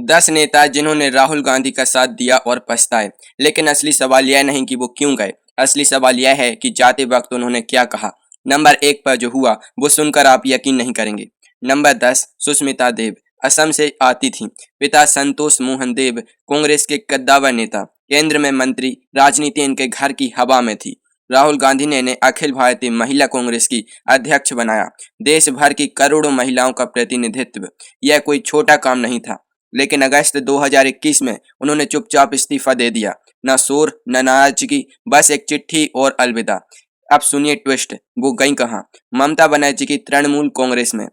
10 नेता जिन्होंने राहुल गांधी का साथ दिया और पछताए। लेकिन असली सवाल यह नहीं कि वो क्यों गए, असली सवाल यह है कि जाते वक्त उन्होंने क्या कहा। नंबर 1 पर जो हुआ वो सुनकर आप यकीन नहीं करेंगे। नंबर 10, सुष्मिता देव असम से आती थी। पिता संतोष मोहन देव कांग्रेस के कद्दावर नेता, केंद्र में मंत्री, राजनीति इनके घर की हवा में थी। राहुल गांधी ने इन्हें अखिल भारतीय महिला कांग्रेस की अध्यक्ष बनाया। देश भर की करोड़ों महिलाओं का प्रतिनिधित्व, यह कोई छोटा काम नहीं था। लेकिन अगस्त 2021 में उन्होंने चुपचाप इस्तीफा दे दिया। न शोर न नाराजगी, बस एक चिट्ठी और अलविदा। अब सुनिए ट्विस्ट, वो गई कहाँ? ममता बनर्जी की तृणमूल कांग्रेस में।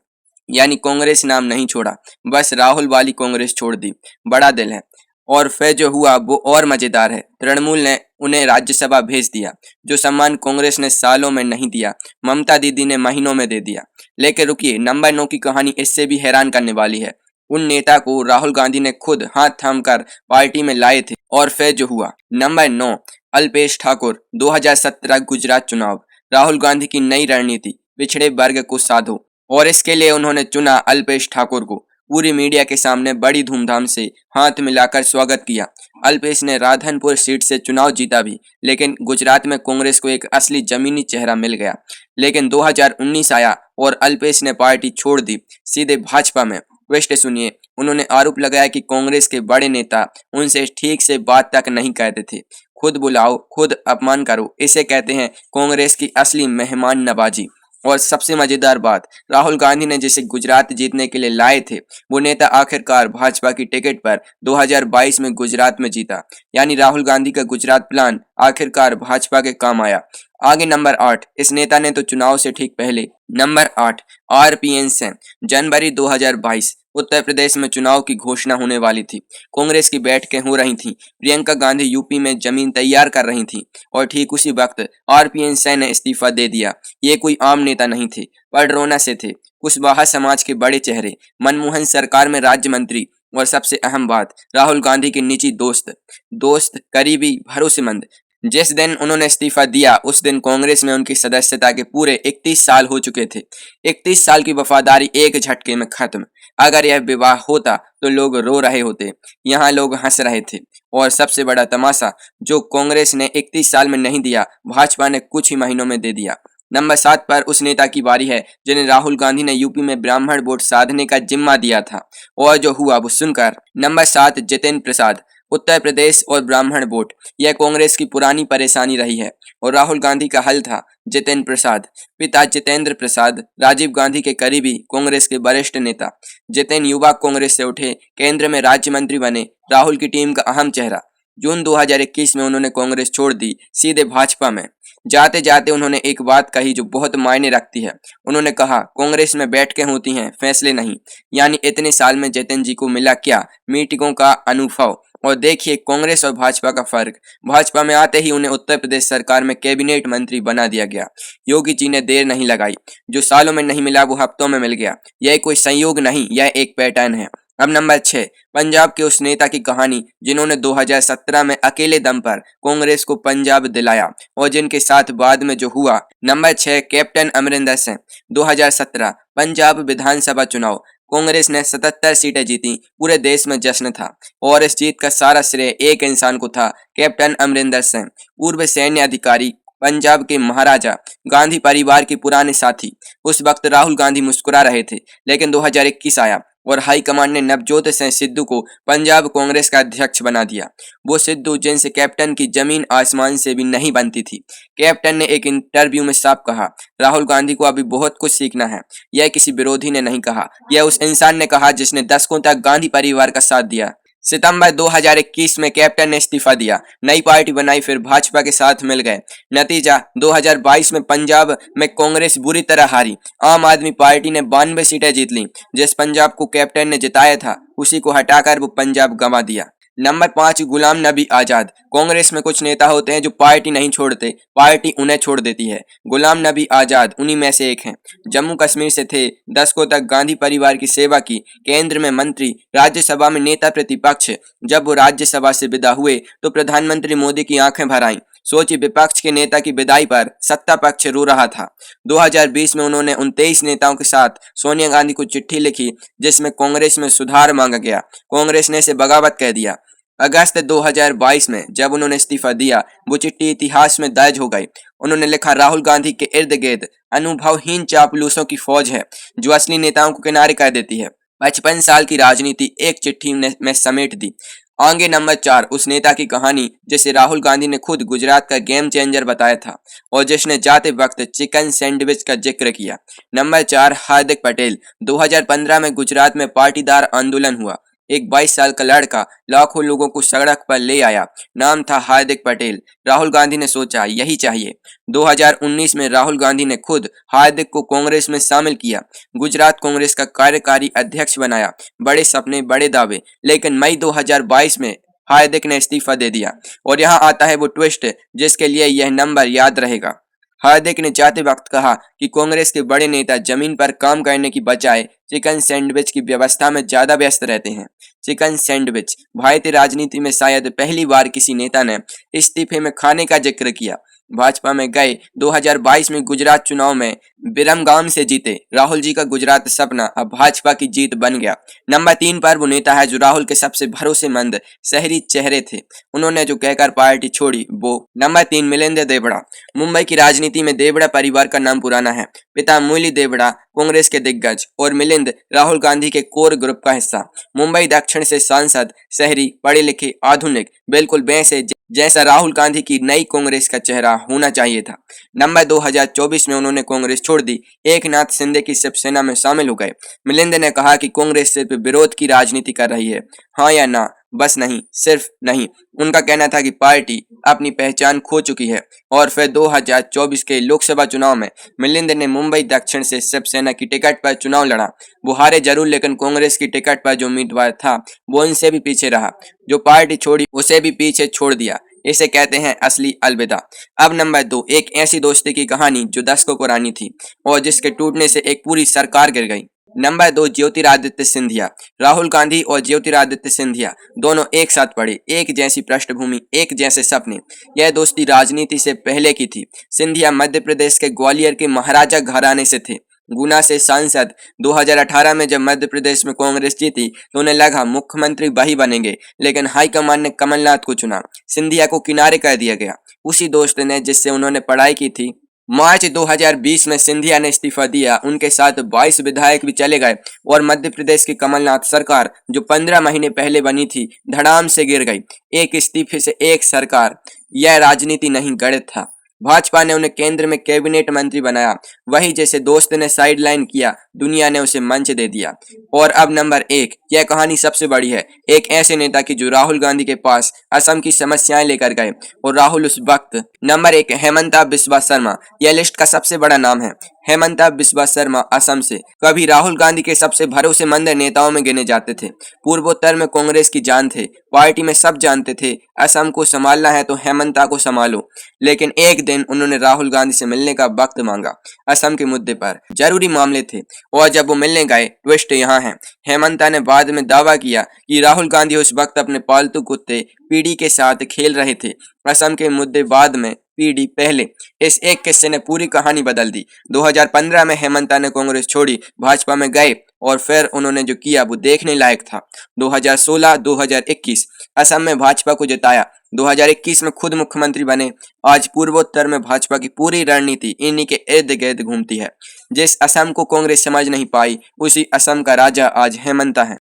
यानी कांग्रेस नाम नहीं छोड़ा, बस राहुल वाली कांग्रेस छोड़ दी। बड़ा दिल है। और फिर जो हुआ वो और मजेदार है। तृणमूल ने उन्हें राज्यसभा भेज दिया। जो सम्मान कांग्रेस ने सालों में नहीं दिया, ममता दीदी ने महीनों में दे दिया। लेकिन रुकिए, नंबर 9 की कहानी इससे भी हैरान करने वाली है। उन नेता को राहुल गांधी ने खुद हाथ थामकर पार्टी में लाए थे। और फिर जो हुआ। नंबर 9, अल्पेश ठाकुर। 2017 गुजरात चुनाव। राहुल गांधी की नई रणनीति, पिछड़े वर्ग को साधो। और इसके लिए उन्होंने चुना अल्पेश ठाकुर को। पूरी मीडिया के सामने बड़ी धूमधाम से हाथ मिलाकर स्वागत किया। अल्पेश ने राधनपुर सीट से चुनाव जीता भी, लेकिन गुजरात में कांग्रेस को एक असली जमीनी चेहरा मिल गया। लेकिन 2019 आया और अल्पेश ने पार्टी छोड़ दी, सीधे भाजपा में। ट्विस्ट सुनिए, उन्होंने आरोप लगाया कि कांग्रेस के बड़े नेता उनसे ठीक से बात तक नहीं कहते थे। खुद बुलाओ, खुद अपमान करो, इसे कहते हैं कांग्रेस की असली मेहमान नवाजी। और सबसे मजेदार बात, राहुल गांधी ने जिसे गुजरात जीतने के लिए लाए थे, वो नेता आखिरकार भाजपा की टिकट पर 2022 में गुजरात में जीता। यानी राहुल गांधी का गुजरात प्लान आखिरकार भाजपा के काम आया। आगे नंबर 8, इस नेता ने तो चुनाव से ठीक पहले। Number 8, RPN Singh. जनवरी 2022 उत्तर प्रदेश में चुनाव की घोषणा होने वाली थी। कांग्रेस की बैठकें हो रही थीं। प्रियंका गांधी यूपी में जमीन तैयार कर रही थी और ठीक उसी वक्त आरपीएन सिंह ने इस्तीफा दे दिया। ये कोई आम नेता नहीं थे, पडरौना से थे, कुशवाहा समाज के बड़े चेहरे, मनमोहन सरकार में राज्य मंत्री। और सबसे अहम बात, राहुल गांधी के निजी दोस्त, करीबी, भरोसेमंद। जिस दिन उन्होंने इस्तीफा दिया उस दिन कांग्रेस में उनकी सदस्यता के पूरे 31 साल हो चुके थे। 31 साल की वफादारी एक झटके में खत्म। अगर यह विवाह होता तो लोग रो रहे होते, यहाँ लोग हंस रहे थे। और सबसे बड़ा तमाशा, जो कांग्रेस ने 31 साल में नहीं दिया, भाजपा ने कुछ ही महीनों में दे दिया। नंबर 7 पर उस नेता की बारी है जिन्हें राहुल गांधी ने यूपी में ब्राह्मण वोट साधने का जिम्मा दिया था। और जो हुआ वो सुनकर। नंबर 7, जितेंद्र प्रसाद। उत्तर प्रदेश और ब्राह्मण वोट, यह कांग्रेस की पुरानी परेशानी रही है और राहुल गांधी का हल था जितेंद्र प्रसाद। पिता जितेंद्र प्रसाद राजीव गांधी के करीबी, कांग्रेस के वरिष्ठ नेता। जितेंद्र युवा कांग्रेस से उठे, केंद्र में राज्य मंत्री बने, राहुल की टीम का अहम चेहरा। जून 2021 में उन्होंने कांग्रेस छोड़ दी, सीधे भाजपा में। जाते जाते उन्होंने एक बात कही जो बहुत मायने रखती है। उन्होंने कहा, कांग्रेस में बैठकें होती हैं, फैसले नहीं। यानी इतने साल में जितेंद्र जी को मिला क्या? मीटिंगों का अनुभव। और देखिए कांग्रेस और भाजपा का फर्क। भाजपा में आते ही उन्हें उत्तर प्रदेश सरकार में कैबिनेट मंत्री बना दिया गया। योगी जी ने देर नहीं लगाई, जो सालों में नहीं मिला वो हफ्तों में मिल गया। यह कोई संयोग नहीं, यह एक पैटर्न है। अब नंबर 6, पंजाब के उस नेता की कहानी जिन्होंने 2017 में अकेले दम पर कांग्रेस को पंजाब दिलाया और जिनके साथ बाद में जो हुआ। Number 6, captain Amarinder Singh. 2017 पंजाब विधानसभा चुनाव, कांग्रेस ने 77 सीटें जीती। पूरे देश में जश्न था और इस जीत का सारा श्रेय एक इंसान को था, कैप्टन अमरिंदर सिंह। पूर्व सैन्य अधिकारी, पंजाब के महाराजा, गांधी परिवार के पुराने साथी। उस वक्त राहुल गांधी मुस्कुरा रहे थे, लेकिन 2021 आया और हाईकमान ने नवजोत सिंह सिद्धू को पंजाब कांग्रेस का अध्यक्ष बना दिया। वो सिद्धू जिनसे कैप्टन की जमीन आसमान से भी नहीं बनती थी। कैप्टन ने एक इंटरव्यू में साफ कहा, राहुल गांधी को अभी बहुत कुछ सीखना है। यह किसी विरोधी ने नहीं कहा, यह उस इंसान ने कहा जिसने दशकों तक गांधी परिवार का साथ दिया। सितंबर 2021 में कैप्टन ने इस्तीफा दिया, नई पार्टी बनाई, फिर भाजपा के साथ मिल गए। नतीजा 2022 में पंजाब में कांग्रेस बुरी तरह हारी। आम आदमी पार्टी ने 92 सीटें जीत ली। जिस पंजाब को कैप्टन ने जिताया था उसी को हटाकर वो पंजाब गंवा दिया। नंबर 5, गुलाम नबी आजाद। कांग्रेस में कुछ नेता होते हैं जो पार्टी नहीं छोड़ते, पार्टी उन्हें छोड़ देती है। गुलाम नबी आजाद उन्हीं में से एक हैं। जम्मू कश्मीर से थे, दशकों तक गांधी परिवार की सेवा की, केंद्र में मंत्री, राज्यसभा में नेता प्रतिपक्ष। जब वो राज्यसभा से विदा हुए तो प्रधानमंत्री मोदी की आंखें भर आईं। सोचिए, विपक्ष के नेता की विदाई पर सत्ता पक्ष रो रहा था। 2020 में उन्होंने उन 23 नेताओं के साथ सोनिया गांधी को चिट्ठी लिखी जिसमें कांग्रेस में सुधार मांगा गया। कांग्रेस ने इसे बगावत कह दिया। अगस्त 2022 में जब उन्होंने इस्तीफा दिया, वो चिट्ठी इतिहास में दर्ज हो गई। उन्होंने लिखा, राहुल गांधी के इर्द गिर्द अनुभवहीन चापलूसों की फौज है जो असली नेताओं को किनारे कर देती है। 55 साल की राजनीति एक चिट्ठी में समेट दी। आगे नंबर 4, उस नेता की कहानी जिसे राहुल गांधी ने खुद गुजरात का गेम चेंजर बताया था और जिसने जाते वक्त चिकन सैंडविच का जिक्र किया। नंबर 4, हार्दिक पटेल। 2015 में गुजरात में पाटीदार आंदोलन हुआ। एक 22 साल का लड़का लाखों लोगों को सड़क पर ले आया। नाम था हार्दिक पटेल। राहुल गांधी ने सोचा यही चाहिए। 2019 में राहुल गांधी ने खुद हार्दिक को कांग्रेस में शामिल किया, गुजरात कांग्रेस का कार्यकारी अध्यक्ष बनाया। बड़े सपने, बड़े दावे, लेकिन मई 2022 में हार्दिक ने इस्तीफा दे दिया। और यहाँ आता है वो ट्विस्ट जिसके लिए यह नंबर याद रहेगा। हार्दिक ने जाते वक्त कहा कि कांग्रेस के बड़े नेता जमीन पर काम करने की बजाय चिकन सैंडविच की व्यवस्था में ज्यादा व्यस्त रहते हैं। Chicken sandwich. भारतीय राजनीति में शायद पहली बार किसी नेता ने इस्तीफे में खाने का जिक्र किया। भाजपा में गए। 2022 में गुजरात चुनाव में बिरमगाम से जीते। राहुल जी का गुजरात सपना अब भाजपा की जीत बन गया। नंबर 3 पर वो नेता है जो राहुल के सबसे भरोसेमंद शहरी चेहरे थे। उन्होंने जो कहकर पार्टी छोड़ी वो। नंबर 3, मिलिंद देवड़ा। मुंबई की राजनीति में देवड़ा परिवार का नाम पुराना है। पिता मुरली देवड़ा कांग्रेस के दिग्गज और मिलिंद राहुल गांधी के कोर ग्रुप का हिस्सा। मुंबई दक्षिण से सांसद, शहरी, पढ़े लिखे, आधुनिक, बिल्कुल वैसे जैसा राहुल गांधी की नई कांग्रेस का चेहरा होना चाहिए था। नंबर 2024 में उन्होंने कांग्रेस छोड़ दी, एकनाथ शिंदे की शिवसेना में शामिल हो गए। मिलिंद ने कहा कि कांग्रेस सिर्फ विरोध की राजनीति कर रही है, हाँ या ना, बस नहीं, सिर्फ नहीं। उनका कहना था कि पार्टी अपनी पहचान खो चुकी है। और फिर 2024 के लोकसभा चुनाव में मिलिंद ने मुंबई दक्षिण से शिवसेना की टिकट पर चुनाव लड़ा। वो हारे जरूर, लेकिन कांग्रेस की टिकट पर जो उम्मीदवार था वो उनसे भी पीछे रहा। जो पार्टी छोड़ी उसे भी पीछे छोड़ दिया। इसे कहते हैं असली अलविदा। अब नंबर 2, एक ऐसी दोस्ती की कहानी जो दशकों पुरानी थी और जिसके टूटने से एक पूरी सरकार गिर गई। नंबर 2, ज्योतिरादित्य सिंधिया। राहुल गांधी और ज्योतिरादित्य सिंधिया दोनों एक साथ पढ़े, एक जैसी पृष्ठभूमि, एक जैसे सपने। यह दोस्ती राजनीति से पहले की थी। सिंधिया मध्य प्रदेश के ग्वालियर के महाराजा घराने से थे। गुना से सांसद। 2018 में जब मध्य प्रदेश में कांग्रेस जीती तो उन्हें लगा मुख्यमंत्री वही बनेंगे, लेकिन हाईकमान ने कमलनाथ को चुना। सिंधिया को किनारे कर दिया गया। उसी दोस्त ने जिससे उन्होंने पढ़ाई की थी। मार्च 2020 में सिंधिया ने इस्तीफा दिया। उनके साथ 22 विधायक भी चले गए और मध्य प्रदेश की कमलनाथ सरकार जो 15 महीने पहले बनी थी धड़ाम से गिर गई। एक इस्तीफे से एक सरकार। यह राजनीति नहीं, गणित था। भाजपा ने उन्हें केंद्र में कैबिनेट मंत्री बनाया। वही जैसे दोस्त ने साइडलाइन किया, दुनिया ने उसे मंच दे दिया। और अब नंबर 1, यह कहानी सबसे बड़ी है। एक ऐसे नेता की जो राहुल गांधी के पास असम की समस्याएं लेकर गए और राहुल उस वक्त। नंबर 1, हेमंता बिस्वा शर्मा। यह लिस्ट का सबसे बड़ा नाम है। हेमंता बिस्वा शर्मा असम से कभी राहुल गांधी के सबसे भरोसेमंद नेताओं में गिने जाते थे। पूर्वोत्तर में कांग्रेस की जान थे। पार्टी में सब जानते थे असम को संभालना है तो हेमंता को संभालो। लेकिन एक दिन उन्होंने राहुल गांधी से मिलने का वक्त मांगा। असम के मुद्दे पर जरूरी मामले थे और जब वो मिलने गए, ट्विस्ट यहाँ है। हेमंता ने बाद में दावा किया कि राहुल गांधी उस वक्त अपने पालतू कुत्ते पीडी के साथ खेल रहे थे। असम के मुद्दे बाद में, पीडी पहले। इस एक किस्से ने पूरी कहानी बदल दी। 2015 में हेमंता ने कांग्रेस छोड़ी, भाजपा में गए और फिर उन्होंने जो किया वो देखने लायक था। 2016-2021 असम में भाजपा को जिताया। 2021 में खुद मुख्यमंत्री बने। आज पूर्वोत्तर में भाजपा की पूरी रणनीति इन्हीं के इर्द गिर्द घूमती है। जिस असम को कांग्रेस समझ नहीं पाई, उसी असम का राजा आज हेमंता है।